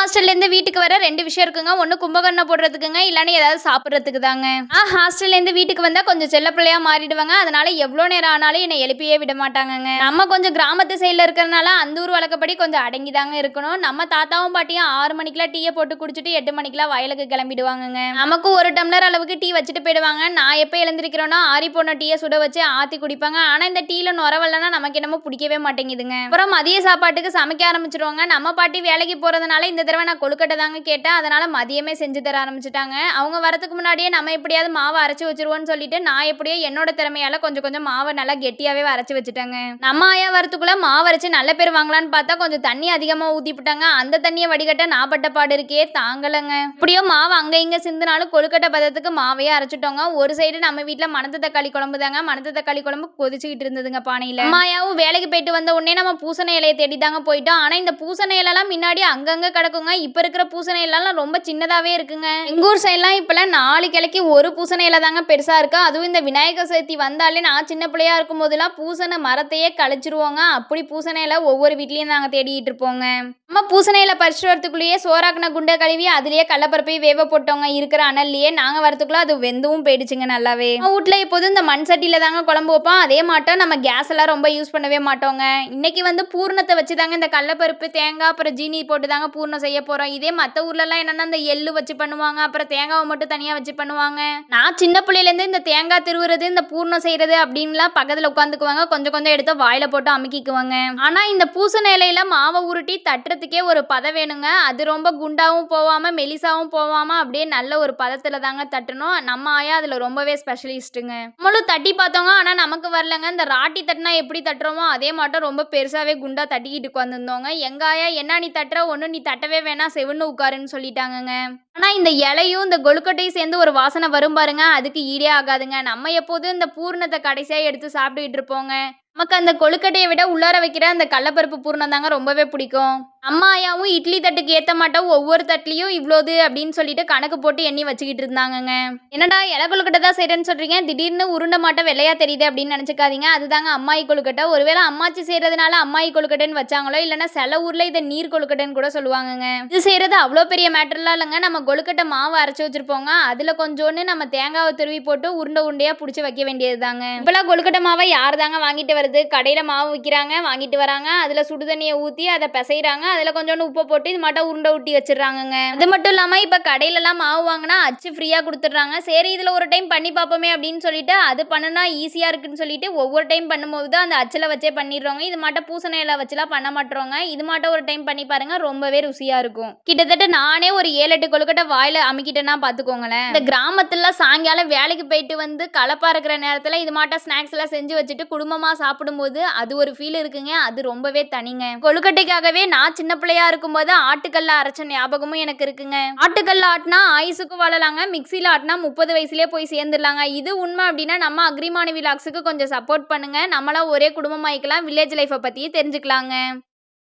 ஹாஸ்டல்லேருந்து வீட்டுக்கு வர 2 விஷயம் இருக்குங்க. ஒண்ணு கும்பகர்ணம் போடுறதுக்குங்க, இல்லன்னா ஏதாவது சாப்பிடுறதுக்கு தாங்க. ஹாஸ்டல்லேருந்து வீட்டுக்கு வந்தா கொஞ்சம் செல்ல பிள்ளையா மாறிடுவேங்க. அதனால எவ்வளோ நேரம் ஆனாலும் என்னை எழுப்பியே விட மாட்டாங்கங்க. நம்ம கொஞ்சம் கிராமத்து சைடுல இருக்கிறனால அந்த ஊர் வழக்கப்படி கொஞ்சம் அடங்கி தாங்க இருக்கணும். நம்ம தாத்தாவும் பாட்டியும் 6 மணிக்கெல்லாம் டீய போட்டு குடிச்சிட்டு 8 மணிக்கெல்லாம் வயலுக்கு கிளம்பிடுவாங்கங்க. நமக்கு 1 டம்ளர் அளவுக்கு டீ வச்சுட்டு போயிடுவாங்க. நான் எப்போ எழுந்திருக்கிறேனோ ஆறி போன டீயை சுட வச்சு ஆத்தி குடிப்பாங்க. ஆனா இந்த டீல நுர வரலன்னா நமக்கு என்னமோ பிடிக்கவே மாட்டேங்குதுங்க. அப்புறம் மதிய சாப்பாட்டுக்கு சமைக்க ஆரம்பிச்சிருவாங்க. நம்ம பாட்டி வேலைக்கு போறதுனால இந்த தடவை நான் கொழுக்கட்டை தாங்க கேட்டேன். அதனால மதியமே செஞ்சு தர ஆரம்பிச்சுட்டாங்க. அவங்க வரதுக்கு முன்னாடியே நம்ம எப்படியாவது மாவை அரைச்சி வச்சிருவோம்னு சொல்லிட்டு நான் எப்படியோ என்னோட திறமையால கொஞ்சம் கொஞ்சம் மாவை நல்லா கெட்டியாவே அரைச்சி வச்சுட்டாங்க. நம்ம ஆயா வரத்துக்குள்ள மாவு அரைச்சு நல்ல பேர் வாங்கலான்னு பார்த்தா கொஞ்சம் தண்ணி அதிகமா ஊத்திவிட்டாங்க. அந்த தண்ணியை வடிகட்ட நான் பட்ட பாடு இருக்கே தாங்கலங்க. இப்படியோ மாவு அங்க இங்க சிந்தினாலும் கொழுக்கட்டை பதத்துக்கு மாவையே அரைச்சிட்டோங்க. ஒரு சைடு நம்ம வீட்டுல மணத்த தக்காளி குழம்பு தாங்க. மணத்த தக்காளி குழம்பு கொதிச்சுக்கிட்டு இருந்ததுங்க பானையில. அம்மாயாவும் வேலைக்கு போயிட்டு வந்த உடனே நம்ம பூசணி இலையை தேடி தாங்க போயிட்டோம். ஆனா இந்த பூசணி இலைலாம் முன்னாடி அங்கங்க கிடக்குங்க. இப்ப இருக்கிற பூசணி இலைலாம் ரொம்ப சின்னதாவே இருக்குங்க. எங்க ஊர் சைட்லாம் இப்பெல்லாம் 4 கிளைக்கு ஒரு பூசணி இலை தாங்க பெருசா இருக்கு. அதுவும் இந்த விநாயகர் சதுர்த்தி வந்தாலே நான் சின்ன பிள்ளையா இருக்கும் போதெல்லாம் பூசணி மரத்தையே கழிச்சிருவோங்க. அப்படி பூசணி இலை ஒவ்வொரு வீட்லயும் நாங்க தேடிட்டு இருப்போங்க. நம்ம பூசணி இலை பறிச்சுட்டு வரத்துக்குள்ளேயே சோறாக்குன குண்டை கழுவி அதுலயே கடலப்பருப்பையும் வேவ போட்டோங்க. இருக்கிற அனல்லையே நாங்க வரத்துக்குள்ள அது வெந்தவும் போயிடுச்சுங்க நல்லாவே. வீட்டுல எப்போதும் இந்த மண் சட்டியில தாங்க குழம்பு வைப்போம். அதே மாட்டோம் நம்ம கேஸ் எல்லாம் ரொம்ப யூஸ் பண்ணவே மாட்டோங்க. இன்னைக்கு வந்து பூர்ணத்தை வச்சு தாங்க இந்த கடலப்பருப்பு தேங்காய் அப்புறம் ஜீனி போட்டு தாங்க பூர்ணம் செய்ய போறோம். இதே மற்ற ஊர்லலாம் என்னன்னா இந்த எள்ளு வச்சு பண்ணுவாங்க. அப்புறம் தேங்காவை மட்டும் தனியா வச்சு பண்ணுவாங்க. நான் சின்ன பிள்ளையிலேருந்து இந்த தேங்காய் திருவுறது இந்த பூர்ணம் செய்யறது அப்படின்லாம் பக்கத்துல உட்காந்துக்குவாங்க. கொஞ்சம் கொஞ்சம் எடுத்து வாயில போட்டு அமுக்கிக்குவாங்க. ஆனா இந்த பூசணி இலையில மாவை உருட்டி தட்டுறதுக்கே ஒரு பதம் வேணுங்க. அது ரொம்ப குண்டாவும் போவாம மெலிசாவும் போவாம அப்படியே நல்ல ஒரு பதத்துல தாங்க தட்டணும். நம்ம ஆயா அதுல ரொம்பவே ஸ்பெஷலிஸ்ட்டுங்க. நம்மளும் தட்டி பார்த்தோங்க. ஆனா நமக்கு வரலங்க. இந்த ராட்டி தட்டினா எப்படி தட்டுறோமோ அதே மாட்டம் ரொம்ப பெருசாவே குண்டா தட்டிக்கிட்டு உட்காந்துருந்தோங்க. எங்க ஆயா என்ன நீ தட்டுற ஒண்ணு நீ தட்டவே வேணாம் செவன்னு உட்காருன்னு சொல்லிட்டாங்கங்க. ஆனா இந்த இலையும் இந்த கொழுக்கட்டையும் சேர்ந்து ஒரு வாசனை வரும் பாருங்க, அதுக்கு ஈடே ஆகாதுங்க. நம்ம எப்போதும் இந்த பூர்ணத்தை கடைசியா எடுத்து சாப்பிட்டுக்கிட்டு இருப்போங்க. நமக்கு அந்த கொழுக்கட்டையை விட உள்ளார வைக்கிற அந்த கடலப்பருப்பு பூர்ணம் தாங்க ரொம்பவே பிடிக்கும். அம்மா ஆயாவும் இட்லி தட்டுக்கு ஏற்ற மாட்டோம் ஒவ்வொரு தட்டுலையும் இவ்வளோது அப்படின்னு சொல்லிட்டு கணக்கு போட்டு எண்ணி வச்சுக்கிட்டு இருந்தாங்கங்க. என்னடா இலை கொழுக்கட்டை தான் செய்கிறேன்னு சொல்கிறீங்க, திடீர்னு உருண்டை மாட்டை வெள்ளையா தெரியுது அப்படின்னு நினச்சிக்காதீங்க. அதுதாங்க அம்மாயி கொழுக்கட்டை. ஒருவேளை அம்மாச்சி செய்கிறதுனால அம்மாயி கொழுக்கட்டைன்னு வச்சாங்களோ இல்லைன்னா சில ஊரில் இதை நீர் கொழுக்கட்டைன்னு கூட சொல்லுவாங்கங்க. இது செய்கிறது அவ்வளோ பெரிய மேட்டர்லாம் இல்லைங்க. நம்ம கொழுக்கட்டை மாவு அரைச்சி வச்சுருப்போங்க. அதில் கொஞ்சோன்னு நம்ம தேங்காவை துருவி போட்டு உருண்டை உருண்டையாக பிடிச்சி வைக்க வேண்டியது தாங்க. இப்போலாம் கொழுக்கட்டை மாவை யார் தாங்க வாங்கிட்டு கடையில் மாவு விற்கிறாங்க, வாங்கிட்டு வராங்க. அதில் சுடுதண்ணியை ஊற்றி அதை பிசைறாங்க. அதில் கொஞ்சோண்டு உப்பு போட்டு இது மட்டும் உருண்டை ஊட்டி வச்சிடறாங்கங்க. அது மட்டும் இல்லாமல் இப்போ கடையிலலாம் மாவு வாங்கினா அச்சு ஃப்ரீயாக கொடுத்துட்றாங்க. சரி இதில் ஒரு டைம் பண்ணி பார்ப்போமே அப்படின்னு சொல்லிட்டு அது பண்ணுனா ஈஸியாக இருக்குன்னு சொல்லிட்டு ஒவ்வொரு டைம் பண்ணும்போது தான் அந்த அச்சில் வச்சே பண்ணிடுறோங்க. இது மட்டும் பூசணி இலை வச்சுலாம் பண்ண மாட்டோங்க. இது மட்டும் ஒரு டைம் பண்ணி பாருங்க, ரொம்பவே ருசியாக இருக்கும். கிட்டத்தட்ட நானே ஒரு 7-8 கொழுக்கட்டை வாயில் அமுக்கிட்டேன்னா பார்த்துக்கோங்களேன். இந்த கிராமத்துல சாயங்காலம் வேலைக்கு போயிட்டு வந்து கலப்பா இருக்கிற நேரத்தில் இது மாட்டம் ஸ்நாக்ஸ் எல்லாம் செஞ்சு வச்சுட்டு குடும்பமாக சாப்பிடும்போது அது ஒரு ஃபீல் இருக்குங்க. அது ரொம்பவே தனிங்க. கொழுக்கட்டைக்காகவே நான் சின்ன பிள்ளையா இருக்கும்போது ஆட்டுக்கல்ல அரைச்ச ஞாபகமும் எனக்கு இருக்குங்க. ஆட்டுக்கல்ல ஆட்டினா ஆயுசுக்கு வாழலாங்க, மிக்சியில் ஆட்டினா 30 வயசுலேயே போய் சேர்ந்துடலாங்க. இது உண்மை அப்படின்னா நம்ம அக்ரிமானி விலாக்ஸுக்கு கொஞ்சம் சப்போர்ட் பண்ணுங்க. நம்மளாம் ஒரே குடும்பமாயிக்கலாம், வில்லேஜ் லைஃப்பை பற்றியும் தெரிஞ்சுக்கலாங்க.